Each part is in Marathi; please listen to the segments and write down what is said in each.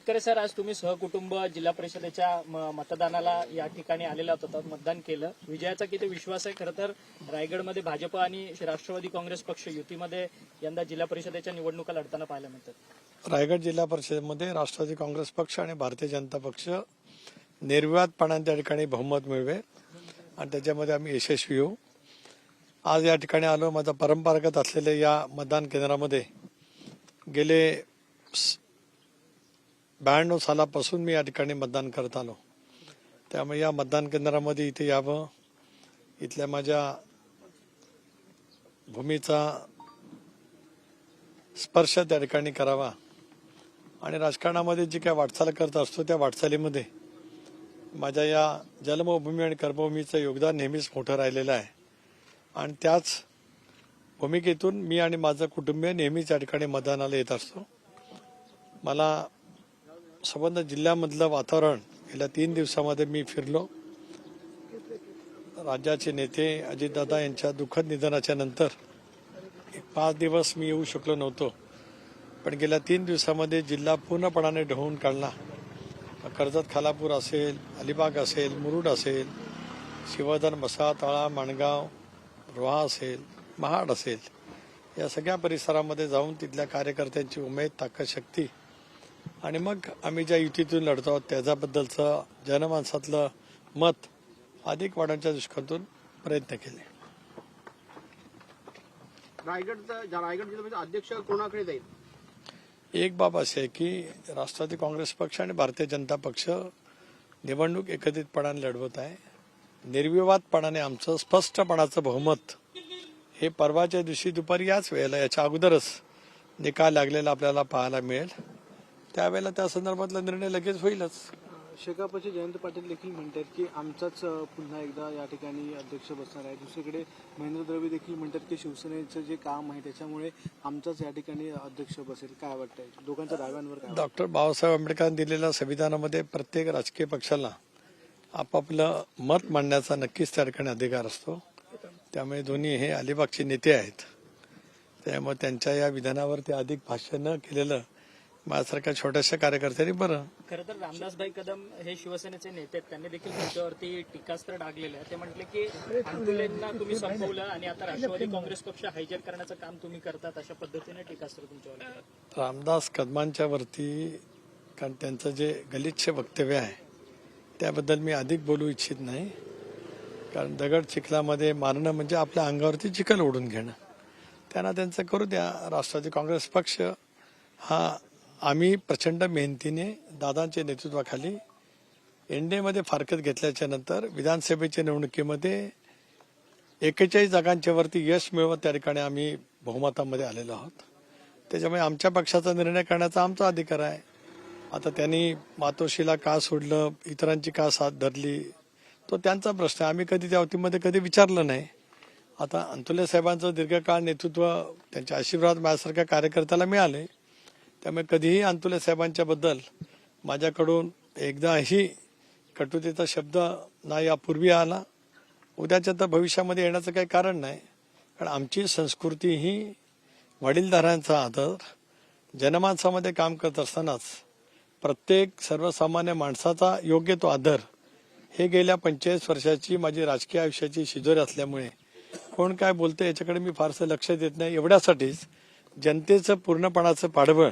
तटकरे सर, आज तुम्ही सहकुटुंब जिल्हा परिषदेच्या मतदानाला या ठिकाणी आलेला होता, मतदान केलं. विजयाचा किती विश्वास आहे? खरं तर रायगडमध्ये भाजप आणि राष्ट्रवादी काँग्रेस पक्ष युतीमध्ये यंदा जिल्हा परिषदेच्या निवडणुका लढताना पाहायला मिळतात. रायगड जिल्हा परिषदेमध्ये राष्ट्रवादी काँग्रेस पक्ष आणि भारतीय जनता पक्ष निर्विवादपणाने त्या ठिकाणी बहुमत मिळवेल आणि त्याच्यामध्ये आम्ही यशस्वी होऊ. आज या ठिकाणी आलो. माझा परंपरागत असलेल्या या मतदान केंद्रामध्ये गेले 92 सालापासून मी या ठिकाणी मतदान करत आलो. त्यामुळे या मतदान केंद्रामध्ये इथे यावं, इथल्या माझ्या भूमीचा स्पर्श त्या ठिकाणी करावा आणि राजकारणामध्ये जी काय वाटचाल करत असतो त्या वाटचालीमध्ये माझ्या या जन्मभूमी आणि कर्मभूमीचं योगदान नेहमीच मोठं राहिलेलं आहे आणि त्याच भूमिकेतून मी आणि माझं कुटुंबीय नेहमीच या ठिकाणी मतदानाला येत असतो. मला संबंध जिल्ह्यामधलं वातावरण गेल्या 3 दिवसामध्ये मी फिरलो. राज्याचे नेते अजितदादा यांच्या दुःखद निधनाच्या नंतर 5 दिवस मी येऊ शकलो नव्हतो, पण गेल्या 3 दिवसामध्ये जिल्हा पूर्णपणाने ढवळून काढला. कर्जत खालापूर असेल, अलिबाग असेल, मुरुड असेल, शिवधन, मसा, तळा, माणगाव, रोहा असेल, महाड असेल, या सगळ्या परिसरामध्ये जाऊन तिथल्या कार्यकर्त्यांची उमेद, ताकद, शक्ती आणि मग आम्ही ज्या युतीतून लढतो त्याच्याबद्दलचं जनमानसातलं मत अधिक वाढवण्याच्या दृष्टीकोनातून प्रयत्न केले. रायगड जिल्ह्यामध्ये अध्यक्ष कोणाकडे जाईल? एक बाब अशी आहे की राष्ट्रवादी काँग्रेस पक्ष आणि भारतीय जनता पक्ष निवडणूक एकत्रितपणाने लढवत आहे. निर्विवादपणाने आमचं स्पष्टपणाचं बहुमत हे परवाच्या दिवशी दुपारी याच वेळेला, याच्या अगोदरच निकाल लागलेला आपल्याला पाहायला मिळेल. त्यावेळेला त्या संदर्भातला निर्णय लगेच होईलच. शेकापचे जयंत पाटील देखील म्हणतात की आमचाच पुन्हा एकदा या ठिकाणी अध्यक्ष बसणार आहे. दुसरीकडे महेंद्र द्रवी देखील म्हणतात की शिवसेनेचं जे काम आहे त्याच्यामुळे आमचाच या ठिकाणी अध्यक्ष बसेल. काय वाटतंय दोघांच्या दाव्यांवर? काय डॉक्टर बाबासाहेब आंबेडकरांनी दिलेल्या संविधानामध्ये प्रत्येक राजकीय पक्षाला आपापलं मत मांडण्याचा नक्कीच त्या ठिकाणी अधिकार असतो. त्यामुळे दोन्ही हे अलिबागचे नेते आहेत, त्यामुळे त्यांच्या या विधानावर ते अधिक भाष्य न केलेलं माझ्यासारख्या छोट्याशा कार्यकर्त्यांनी बरं. खरं तर रामदासभाई कदम हे शिवसेनेचे नेते आहेत, त्यांनी देखील तुमच्यावरती टीकास्त्र डागलेलं आहे. ते म्हटले की आंदोलनांना तुम्ही संपवलं आणि आता राष्ट्रवादी काँग्रेस पक्ष हायजॅक करण्याचं काम तुम्ही करतात, अशा पद्धतीने टीकास्त्र तुमच्यावर. रामदास कदमांच्या वरती, कारण त्यांचं जे गलिच्छ वक्तव्य आहे त्याबद्दल मी अधिक बोलू इच्छित नाही. कारण दगड चिखलामध्ये मारणं म्हणजे आपल्या अंगावरती चिखल ओढून घेणं. त्यांना त्यांचं करू द्या. राष्ट्रवादी काँग्रेस पक्ष हा आम्ही प्रचंड मेहनतीने दादांच्या नेतृत्वाखाली एनडीएमध्ये फारकत घेतल्याच्या नंतर विधानसभेच्या निवडणुकीमध्ये 41 जागांच्या वरती यश मिळवत त्या ठिकाणी आम्ही बहुमतामध्ये आलेलो आहोत. त्याच्यामुळे आमच्या पक्षाचा निर्णय करण्याचा आमचा अधिकार आहे. आता त्यांनी मातोश्रीला का सोडलं, इतरांची का साथ धरली, तो त्यांचा प्रश्न आहे. आम्ही कधी त्या वतीमध्ये कधी विचारलं नाही. आता अंतुले साहेबांचं दीर्घकाळ नेतृत्व, त्यांचे आशीर्वाद माझ्यासारख्या कार्यकर्त्याला मिळाले. त्यामुळे कधीही अंतुले साहेबांच्या बद्दल माझ्याकडून एकदाही कटुतेचा शब्द ना यापूर्वी आला, उद्याच्या तर भविष्यामध्ये येण्याचं काही कारण नाही. कारण आमची संस्कृती ही वडीलधाऱ्यांचा आदर, जनमानसामध्ये काम करत असतानाच प्रत्येक सर्वसामान्य माणसाचा योग्य तो आदर, हे गेल्या 45 वर्षाची माझी राजकीय आयुष्याची शिजोरी असल्यामुळे कोण काय बोलतं याच्याकडे मी फारसं लक्ष देत नाही. एवढ्यासाठीच जनतेचं पूर्णपणाचं पाठबळ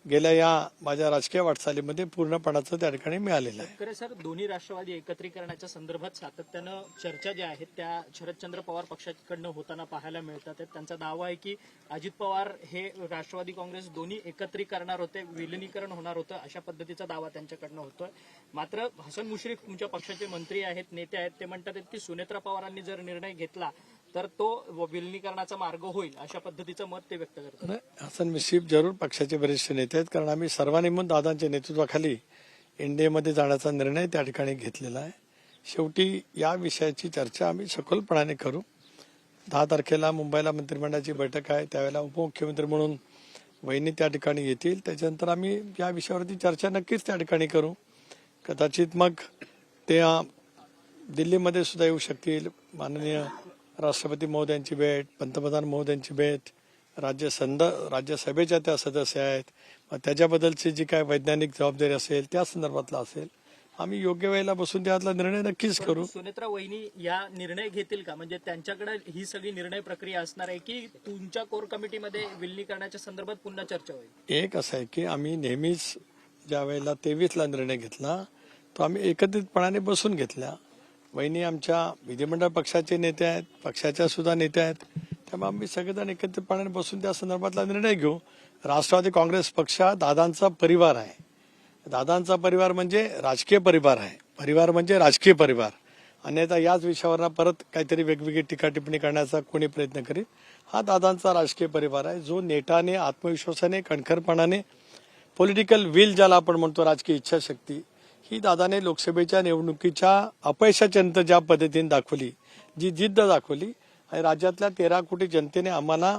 गेल्या या माझ्या राजकीय वाटचालीमध्ये पूर्णपणाचं त्या ठिकाणी मिळालेलं आहे. खरं सर, दोन्ही राष्ट्रवादी एकत्रीकरणाच्या संदर्भात सातत्यानं चर्चा ज्या आहेत त्या शरदचंद्र पवार पक्षाकडनं होताना पाहायला मिळतात. त्यांचा दावा आहे की अजित पवार हे राष्ट्रवादी काँग्रेस दोन्ही एकत्रित करणार होते, विलिनीकरण होणार होतं, अशा पद्धतीचा दावा त्यांच्याकडनं होतोय. मात्र हसन मुश्रीफ तुमच्या पक्षाचे मंत्री आहेत, नेते आहेत, ते म्हणतात की सुनेत्रा पवारांनी जर निर्णय घेतला तर तो विलिनीकरणाचा मार्ग होईल, अशा पद्धतीचं मत ते व्यक्त करतात. हसन मुश्रीफ जरूर पक्षाचे वरिष्ठ नेते आहेत, कारण आम्ही सर्वांनी म्हणून दादांच्या नेतृत्वाखाली एनडीएमध्ये जाण्याचा निर्णय त्या ठिकाणी घेतलेला आहे. शेवटी या विषयाची चर्चा आम्ही सखोलपणाने करू. 10 तारखेला मुंबईला मंत्रिमंडळाची बैठक आहे, त्यावेळेला उपमुख्यमंत्री म्हणून वहिनी त्या ठिकाणी येतील. त्याच्यानंतर आम्ही या विषयावरती चर्चा नक्कीच त्या ठिकाणी करू. कदाचित मग ते दिल्लीमध्ये सुद्धा येऊ शकतील. माननीय राष्ट्रपती महोदयांची भेट, पंतप्रधान महोदयांची भेट, राज्यसभेच्या त्या सदस्य आहेत, मग त्याच्याबद्दलची जी काय वैज्ञानिक जबाबदारी असेल त्या संदर्भातला असेल, आम्ही योग्य वेळेला बसून त्यातला निर्णय नक्कीच करू. सुनेत्रा वहिनी या निर्णय घेतील का? म्हणजे त्यांच्याकडे ही सगळी निर्णय प्रक्रिया असणार आहे की तुमच्या कोर कमिटीमध्ये विलिनीकरणाच्या संदर्भात पुन्हा चर्चा होईल? एक असं आहे की आम्ही नेहमीच ज्या वेळेला 23ला निर्णय घेतला तो आम्ही एकत्रितपणाने बसून घेतला. वहिनी आमच्या विधिमंडळ पक्षाचे नेते आहेत, पक्षाच्या सुद्धा नेते आहेत, त्यामुळे आम्ही सगळेजण एकत्रितपणाने बसून त्या संदर्भातला निर्णय घेऊ. राष्ट्रवादी काँग्रेस पक्ष हा दादांचा परिवार आहे. दादांचा परिवार म्हणजे राजकीय परिवार आहे, परिवार म्हणजे राजकीय परिवार. अन्यथा याच विषयावर परत काहीतरी वेगवेगळी टीका टिप्पणी करण्याचा कोणी प्रयत्न करीत. हा दादांचा राजकीय परिवार आहे जो नेटाने, आत्मविश्वासाने, कणखरपणाने, पॉलिटिकल विल ज्याला आपण म्हणतो, राजकीय इच्छाशक्ती, ही दादाने लोकसभेच्या निवडणुकीच्या अपयशाच्या नंतर ज्या पद्धतीने दाखवली, जी जिद्द दाखवली आणि राज्यातल्या 13 कोटी जनतेने आम्हाला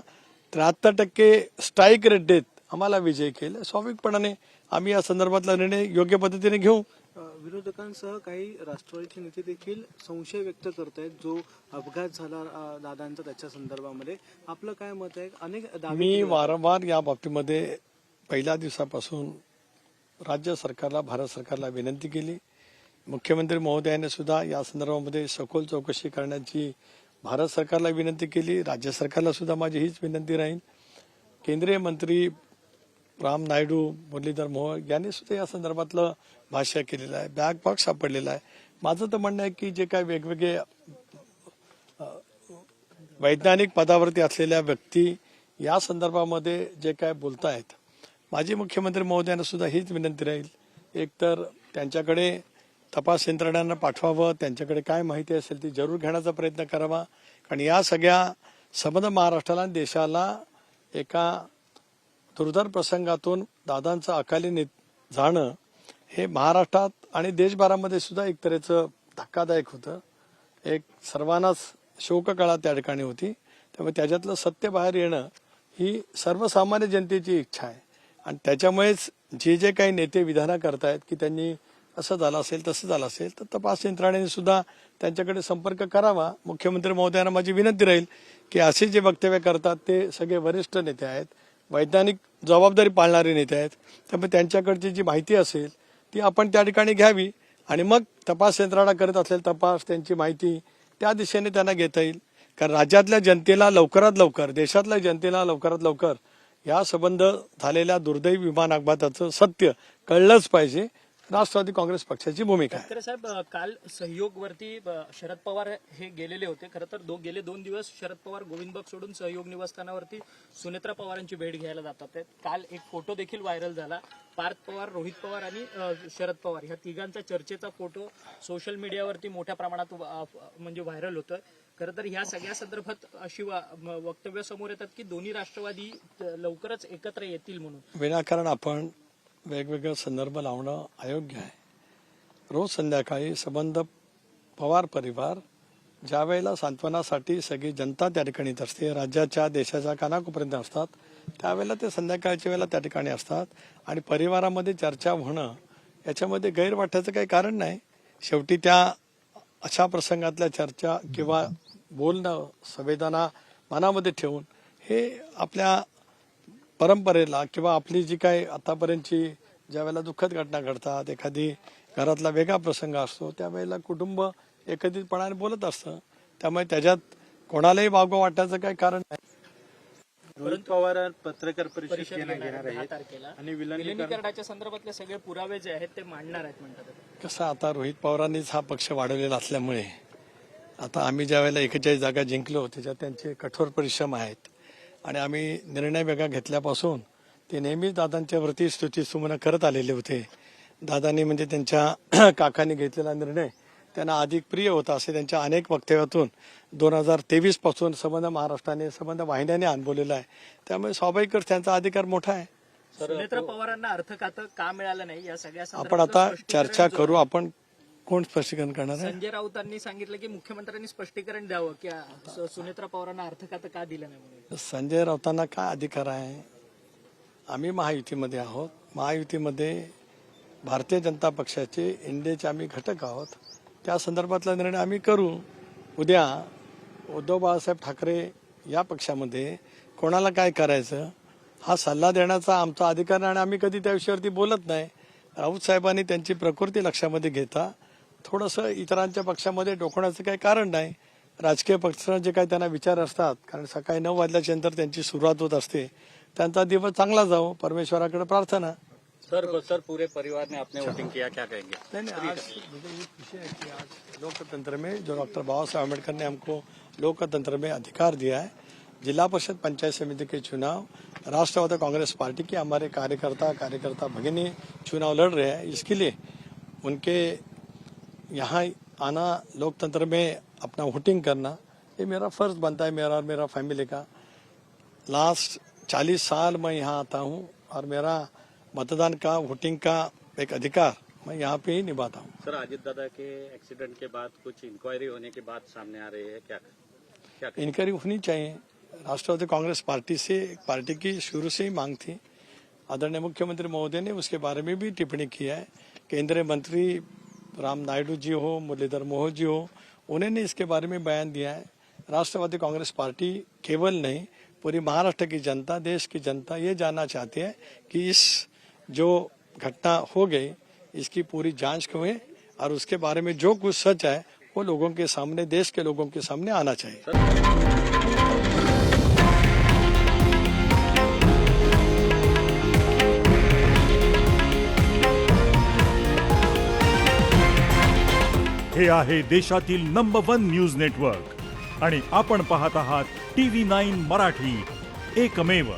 73% स्ट्राईक रेट देत आम्हाला विजय केला. स्वाभाविकपणाने आम्ही या संदर्भातला निर्णय योग्य पद्धतीने घेऊ. विरोधकांसह काही राष्ट्रवादीचे नेते देखील संशय व्यक्त करत आहेत, जो अपघात झाला दादांचा त्याच्या संदर्भामध्ये. आपलं काय मत आहे? अनेक दावे मी वारंवार या बाबतीमध्ये पहिल्या दिवसापासून राज्य सरकारला, भारत सरकारला विनंती केली. मुख्यमंत्री महोदयाने सुद्धा या संदर्भामध्ये सखोल चौकशी करण्याची भारत सरकारला विनंती केली. राज्य सरकारला सुद्धा माझी हीच विनंती राहील. केंद्रीय मंत्री राम नायडू, मुरलीधर मोहोळ यांनी सुद्धा या संदर्भातलं भाष्य केलेलं आहे. बॅक बॉक्स सापडलेला आहे. माझं तर म्हणणं आहे की जे काय वेगवेगळे वैज्ञानिक पदावरती असलेल्या व्यक्ती या संदर्भामध्ये जे काय बोलतायत, माझी मुख्यमंत्री महोदयांना सुद्धा हीच विनंती राहील, एकतर त्यांच्याकडे तपास यंत्रणांना पाठवावं, त्यांच्याकडे काय माहिती असेल ती जरूर घेण्याचा प्रयत्न करावा. कारण या सगळ्या संबंध महाराष्ट्राला आणि देशाला एका दुर्धर प्रसंगातून दादांचं अकाली जाणं हे महाराष्ट्रात आणि देशभरामध्ये सुद्धा एक तऱ्हेचं धक्कादायक होतं. एक सर्वांनाच शोककळा त्या ठिकाणी होती. त्यामुळे त्याच्यातलं सत्य बाहेर येणं ही सर्वसामान्य जनतेची इच्छा आहे. आणि त्याच्यामुळेच जे काही नेते विधानं करतायत की त्यांनी असं झालं असेल, तसं झालं असेल, तर तपास यंत्रणेने सुद्धा त्यांच्याकडे संपर्क करावा. मुख्यमंत्री महोदयांना माझी विनंती राहील की असे जे वक्तव्य करतात ते सगळे वरिष्ठ नेते आहेत, वैज्ञानिक जबाबदारी पाळणारे नेते आहेत. त्यामुळे त्यांच्याकडची जी माहिती असेल ती आपण त्या ठिकाणी घ्यावी आणि मग तपास यंत्रणा करत असलेला तपास, त्यांची माहिती त्या दिशेने त्यांना घेता येईल. कारण राज्यातल्या जनतेला लवकरात लवकर, देशातल्या जनतेला लवकरात लवकर या संबंध झालेल्या दुर्दैवी विमान अपघाताचं सत्य कळलंच पाहिजे. राष्ट्रवादी काँग्रेस पक्षाची भूमिका आहे. ठाकरे साहेब, काल सहयोगवरती शरद पवार हे गेलेले होते. खरं तर गेले 2 दिवस शरद पवार गोविंदबाग सोडून सहयोग निवासस्थानावरती सुनेत्रा पवारांची भेट घ्यायला जातात. काल एक फोटो देखील व्हायरल झाला. पार्थ पवार, रोहित पवार आणि शरद पवार ह्या तिघांचा चर्चेचा फोटो सोशल मीडियावरती मोठ्या प्रमाणात म्हणजे व्हायरल होतोय. खरं तर ह्या सगळ्या संदर्भात अशी वक्तव्य समोर येतात की दोन्ही राष्ट्रवादी लवकरच एकत्र येतील म्हणून. विनाकारण आपण वेगवेगळे संदर्भ लावणं अयोग्य आहे. रोज संध्याकाळी संबंध पवार परिवार ज्या वेळेला सांत्वनासाठी सगळी जनता त्या ठिकाणी असते, राज्याच्या, देशाच्या कानाकोपर्यंत असतात, त्यावेळेला ते संध्याकाळच्या वेळेला त्या ठिकाणी असतात. आणि परिवारामध्ये चर्चा होणं याच्यामध्ये गैर वाटण्याचं काही कारण नाही. शेवटी त्या अशा प्रसंगातल्या चर्चा किंवा बोलणं, संवेदना मनामध्ये ठेवून हे आपल्या परंपरेला किंवा आपली जी काही आतापर्यंतची ज्या वेळेला दुःखद घटना घडतात, एखादी घरातला वेगळा प्रसंग असतो, त्यावेळेला कुटुंब एकत्रितपणाने बोलत असतं. त्यामुळे त्याच्यात कोणालाही वावगं वाटण्याचं काही कारण नाही. रोहित पवार पत्रकार परिषद घेणार घेणार 10 आहेत तारखेला आणि विलिनीकरणाच्या संदर्भातले सगळे पुरावे जे आहेत ते मांडणार आहेत म्हणतात. कसं आता रोहित पवारांनीच हा पक्ष वाढवलेला असल्यामुळे आता आम्ही ज्या वेळेला 41 जागा जिंकलो त्याच्यात त्यांचे कठोर परिश्रम आहेत. आणि आम्ही निर्णय वेगळा घेतल्यापासून ते नेहमीच दादांच्या वरती स्तुतीसुमनं करत आलेले होते. दादांनी म्हणजे त्यांच्या काकांनी घेतलेला निर्णय त्यांना अधिक प्रिय होता असे त्यांच्या अनेक वक्तव्यातून 2023 पासून संबंध महाराष्ट्राने, संबंध वाहिन्याने अनुभवलेला आहे. त्यामुळे स्वाभाविकच त्यांचा अधिकार मोठा आहे. सुनेत्रा पवारांना अर्थ खातं का मिळालं नाही या सगळ्या आपण आता चर्चा करू. आपण कोण स्पष्टीकरण करणार आहे? संजय राऊतांनी सांगितलं की मुख्यमंत्र्यांनी स्पष्टीकरण द्यावं की सुनेत्रा पवारांना अर्थ खातं का दिलं नाही म्हणून. संजय राऊतांना काय अधिकार आहे? आम्ही महायुतीमध्ये आहोत. महायुतीमध्ये भारतीय जनता पक्षाचे, इंडियाचे आम्ही घटक आहोत. त्या संदर्भातला निर्णय आम्ही करू. उद्या उद्धव बाळासाहेब ठाकरे या पक्षामध्ये कोणाला काय करायचं हा सल्ला देण्याचा आमचा अधिकार आहे आणि आम्ही कधी त्या विषयावरती बोलत नाही. राऊत साहेबांनी त्यांची प्रकृती लक्षामध्ये घेता थोडंसं इतरांच्या पक्षामध्ये डोकवण्याचं काही कारण नाही. राजकीय पक्षांचे जे काही त्यांना विचार असतात, कारण सकाळी 9 वाजल्याच्या नंतर त्यांची सुरुवात होत असते, त्यांचा दिवस चांगला जाओ परमेश्वराकडे प्रार्थना. सर पूरे परिवार ने आपने वोटिंग किया, क्या कहेंगे? नहीं आज मुझे ये खुशी है कि आज लोकतंत्र में जो डॉक्टर बाबा साहब अम्बेडकर ने हमको लोकतंत्र में अधिकार दिया है, जिला परिषद पंचायत समिति के चुनाव राष्ट्रवादी कांग्रेस पार्टी के हमारे कार्यकर्ता भगिनी चुनाव लड़ रहे हैं, इसके लिए उनके यहाँ आना, लोकतंत्र में अपना वोटिंग करना, ये मेरा फर्ज बनता है, मेरा और मेरा फैमिली का. लास्ट 40 साल मैं यहाँ आता हूँ और मेरा मतदान का, वोटिंग का एक अधिकार मैं यहाँ पे ही निभाता हूँ. सर अजित दादा के एक्सीडेंट के बाद कुछ इंक्वायरी होने की बात सामने आ रही है, क्या इंक्वायरी होनी चाहिए. राष्ट्रवादी कांग्रेस पार्टी की शुरू से ही मांग थी. आदरणीय मुख्यमंत्री महोदय ने उसके बारे में भी टिप्पणी की है. केंद्रीय मंत्री राम नायडू जी हो, मुरलीधर मोहोळ जी हो, उन्होंने इसके बारे में बयान दिया है. राष्ट्रवादी कांग्रेस पार्टी केवल नहीं, पूरी महाराष्ट्र की जनता, देश की जनता ये जानना चाहती है कि इस जो घटना हो गई इसकी पूरी जांच हुए और उसके बारे में जो कुछ सच है वो लोगों के सामने, देश के लोगों के सामने आना चाहिए. हे आहे देशातील नंबर 1 न्यूज नेटवर्क आणि आपण पाहत आहात TV9 मराठी, एकमेव.